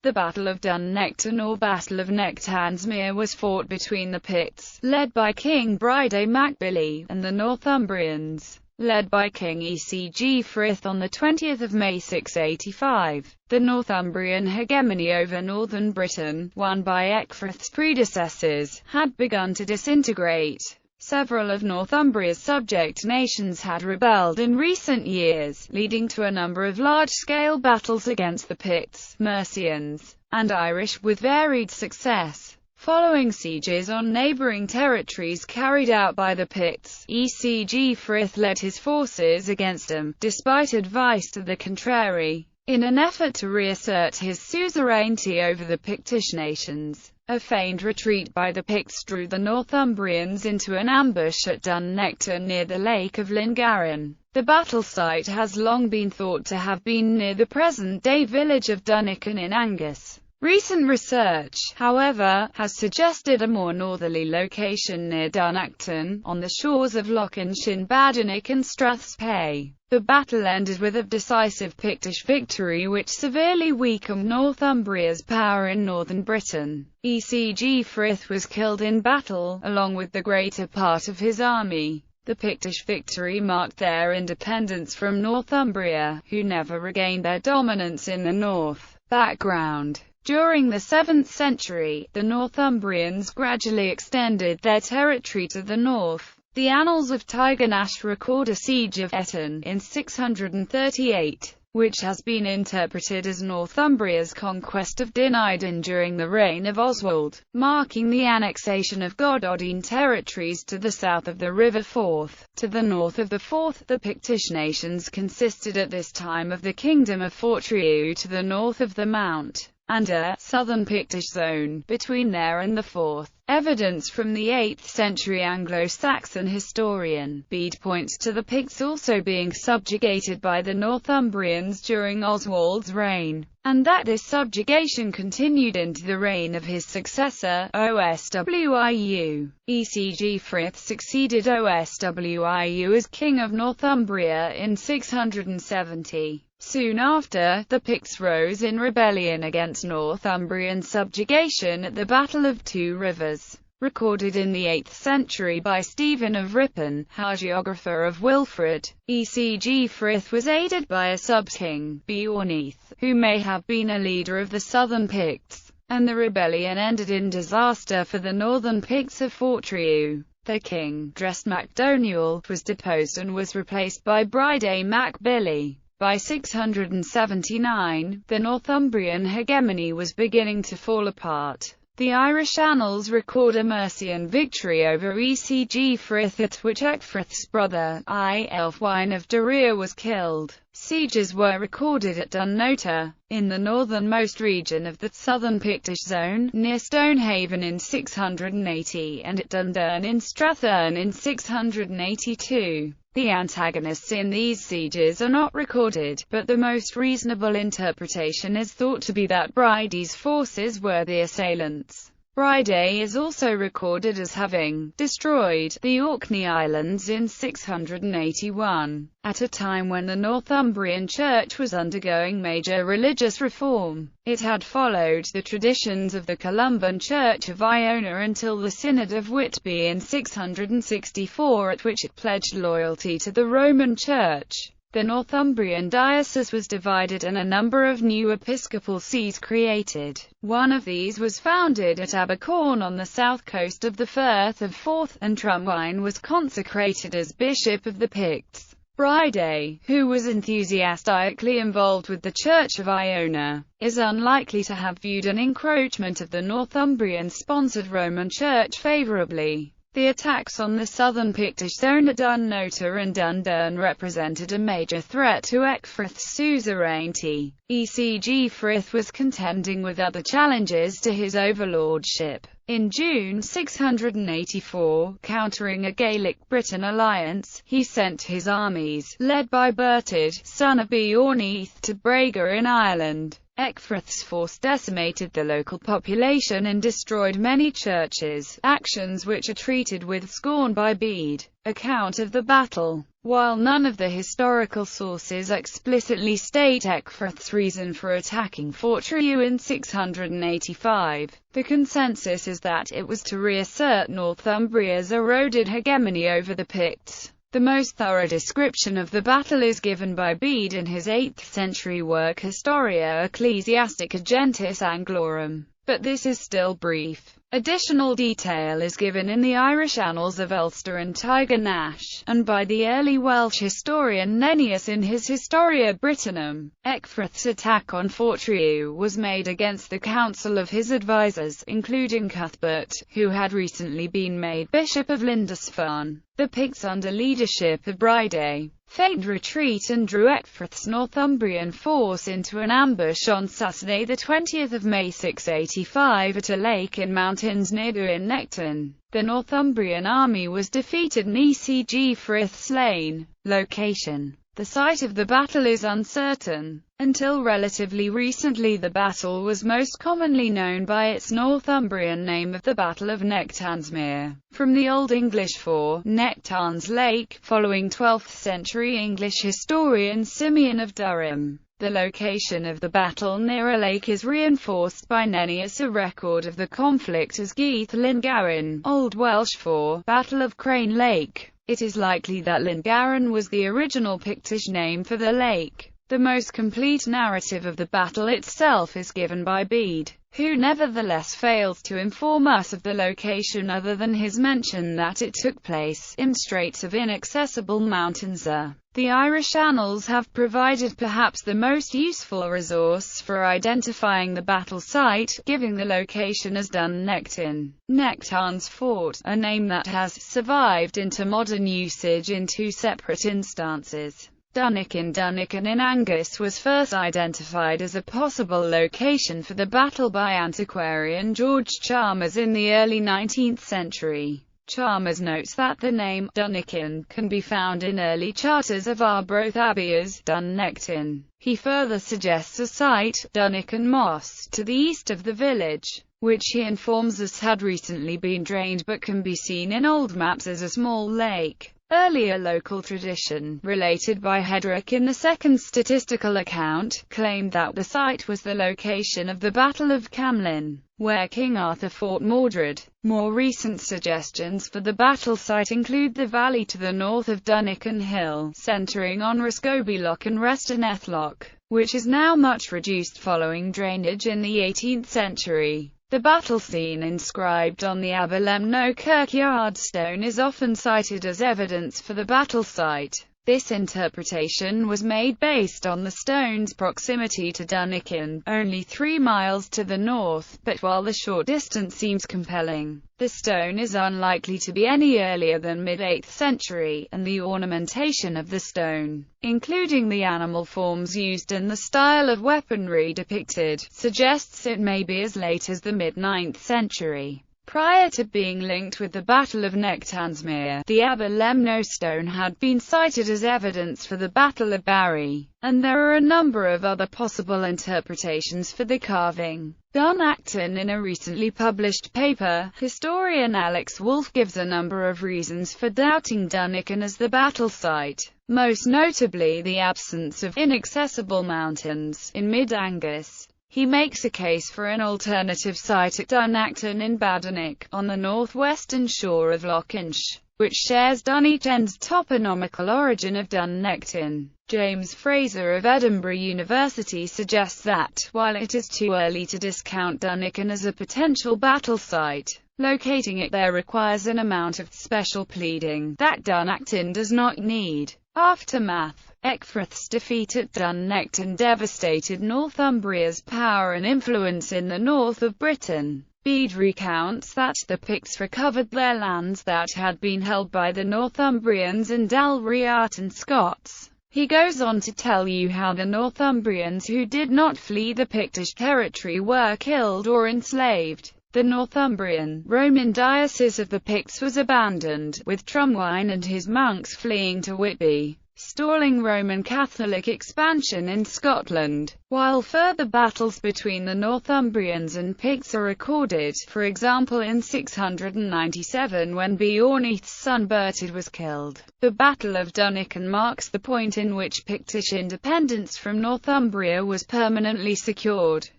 The Battle of Dun Nechtain, or Battle of Nechtainsmere, was fought between the Picts, led by King Bride mac Billy, and the Northumbrians, led by King Ecg Frith on 20 May 685. The Northumbrian hegemony over northern Britain, won by Ecgfrith's predecessors, had begun to disintegrate. Several of Northumbria's subject nations had rebelled in recent years, leading to a number of large-scale battles against the Picts, Mercians, and Irish, with varied success. Following sieges on neighbouring territories carried out by the Picts, Ecg Frith led his forces against them, despite advice to the contrary, in an effort to reassert his suzerainty over the Pictish nations. A feigned retreat by the Picts drew the Northumbrians into an ambush at Dun Nechtain near the Lake of Lingarin. The battle site has long been thought to have been near the present-day village of Dun Nechtain in Angus. Recent research, however, has suggested a more northerly location near Dun Nechtain, on the shores of Lochyn Badenoch and Strathspey. The battle ended with a decisive Pictish victory which severely weakened Northumbria's power in northern Britain. Ecg Frith was killed in battle, along with the greater part of his army. The Pictish victory marked their independence from Northumbria, who never regained their dominance in the north. Background: during the 7th century, the Northumbrians gradually extended their territory to the north. The Annals of Tigernach record a siege of Eton in 638, which has been interpreted as Northumbria's conquest of Dun Nechtain during the reign of Oswald, marking the annexation of Gododin territories to the south of the River Forth. To the north of the Forth, the Pictish nations consisted at this time of the Kingdom of Fortriu, to the north of the Mount, and a southern Pictish zone between there and the Forth. Evidence from the 8th century Anglo-Saxon historian Bede points to the Picts also being subjugated by the Northumbrians during Oswald's reign, and that this subjugation continued into the reign of his successor, Oswiu. Ecg Frith succeeded Oswiu as King of Northumbria in 670. Soon after, the Picts rose in rebellion against Northumbrian subjugation at the Battle of Two Rivers, recorded in the 8th century by Stephen of Ripon, hagiographer of Wilfrid. Ecg Frith was aided by a sub-king, Beorneith, who may have been a leader of the southern Picts, and the rebellion ended in disaster for the northern Picts of Fortriu. The king, Drest mac Doniel, was deposed and was replaced by Bride mac Billy. By 679, the Northumbrian hegemony was beginning to fall apart. The Irish annals record a Mercian victory over Ecg Frith, at which Ecgfrith's brother, Aelfwine of Deira, was killed. Sieges were recorded at Dun Nechtain, in the northernmost region of the southern Pictish zone, near Stonehaven in 680, and at Dundurn in Strathern in 682. The antagonists in these sieges are not recorded, but the most reasonable interpretation is thought to be that Bride's forces were the assailants. Bride is also recorded as having destroyed the Orkney Islands in 681, at a time when the Northumbrian Church was undergoing major religious reform. It had followed the traditions of the Columban Church of Iona until the Synod of Whitby in 664, at which it pledged loyalty to the Roman Church. The Northumbrian diocese was divided and a number of new episcopal sees created. One of these was founded at Abercorn on the south coast of the Firth of Forth, and Trumwine was consecrated as Bishop of the Picts. Bride, who was enthusiastically involved with the Church of Iona, is unlikely to have viewed an encroachment of the Northumbrian-sponsored Roman Church favourably. The attacks on the southern Pictish zone at Dun Nechtain and Dundurn represented a major threat to Ecgfrith's suzerainty. Ecg Frith was contending with other challenges to his overlordship. In June 684, countering a Gaelic-Briton alliance, he sent his armies, led by Bertid, son of Beorneith, to Braga in Ireland. Ecgfrith's force decimated the local population and destroyed many churches, actions which are treated with scorn by Bede's account of the battle. While none of the historical sources explicitly state Ecgfrith's reason for attacking Fort Trew in 685, the consensus is that it was to reassert Northumbria's eroded hegemony over the Picts. The most thorough description of the battle is given by Bede in his 8th century work Historia Ecclesiastica Gentis Anglorum, but this is still brief. Additional detail is given in the Irish Annals of Ulster and Tigernach, and by the early Welsh historian Nennius in his Historia Brittonum. Ecgfrith's attack on Fort Trew was made against the counsel of his advisers, including Cuthbert, who had recently been made Bishop of Lindisfarne. The Picts under leadership of Bride feigned retreat and drew Ecgfrith's Northumbrian force into an ambush on Saturday 20 May 685 at a lake in mountains near Dun Nechtain. The Northumbrian army was defeated and E.C.G. Frith slain. Location: the site of the battle is uncertain. Until relatively recently the battle was most commonly known by its Northumbrian name of the Battle of Nechtansmere, from the Old English for Nechtain's Lake, following 12th century English historian Simeon of Durham. The location of the battle near a lake is reinforced by Nennius. A record of the conflict as Geath Lyngarin, Old Welsh for Battle of Crane Lake. It is likely that Lyngarin was the original Pictish name for the lake. The most complete narrative of the battle itself is given by Bede, who nevertheless fails to inform us of the location other than his mention that it took place in Straits of Inaccessible Mountains. The Irish Annals have provided perhaps the most useful resource for identifying the battle site, giving the location as Dun Nechtain, Nechtain's fort, a name that has survived into modern usage in two separate instances. Dun Nechtain in Angus was first identified as a possible location for the battle by antiquarian George Chalmers in the early 19th century. Chalmers notes that the name Dun Nechtain can be found in early charters of Arbroath Abbey as Dun Nechtain. He further suggests a site, Dun Nechtain Moss, to the east of the village, which he informs us had recently been drained but can be seen in old maps as a small lake. Earlier local tradition, related by Hedrick in the second statistical account, claimed that the site was the location of the Battle of Camlin, where King Arthur fought Mordred. More recent suggestions for the battle site include the valley to the north of Dun Nechtain Hill, centering on Roscoby Loch and Resteneth Loch, which is now much reduced following drainage in the 18th century. The battle scene inscribed on the Aberlemno kirkyard stone is often cited as evidence for the battle site. This interpretation was made based on the stone's proximity to Dun Nechtain, only 3 miles to the north, but while the short distance seems compelling, the stone is unlikely to be any earlier than mid-8th century, and the ornamentation of the stone, including the animal forms used and the style of weaponry depicted, suggests it may be as late as the mid-9th century. Prior to being linked with the Battle of Nechtansmere, the Aberlemno stone had been cited as evidence for the Battle of Barry, and there are a number of other possible interpretations for the carving. Dun Nechtain. In a recently published paper, historian Alex Wolff gives a number of reasons for doubting Dun Nechtain as the battle site, most notably the absence of inaccessible mountains in mid-Angus. He makes a case for an alternative site at Dun Nechtain in Badenoch, on the northwestern shore of Loch Inch, which shares Dun Nechtain's toponymical origin of Dun Nechtain. James Fraser of Edinburgh University suggests that, while it is too early to discount Dun Nechtain as a potential battle site, locating it there requires an amount of special pleading that Dun Nechtain does not need. Aftermath. Ecgfrith's defeat at Dun Nechtain devastated Northumbria's power and influence in the north of Britain. Bede recounts that the Picts recovered their lands that had been held by the Northumbrians and Dalriatan Scots. He goes on to tell you how the Northumbrians who did not flee the Pictish territory were killed or enslaved. The Northumbrian, Roman diocese of the Picts was abandoned, with Trumwine and his monks fleeing to Whitby. stalling Roman Catholic expansion in Scotland. While further battles between the Northumbrians and Picts are recorded, for example in 697 when Beornith's son Bertid was killed. The Battle of Dun Nechtain marks the point in which Pictish independence from Northumbria was permanently secured.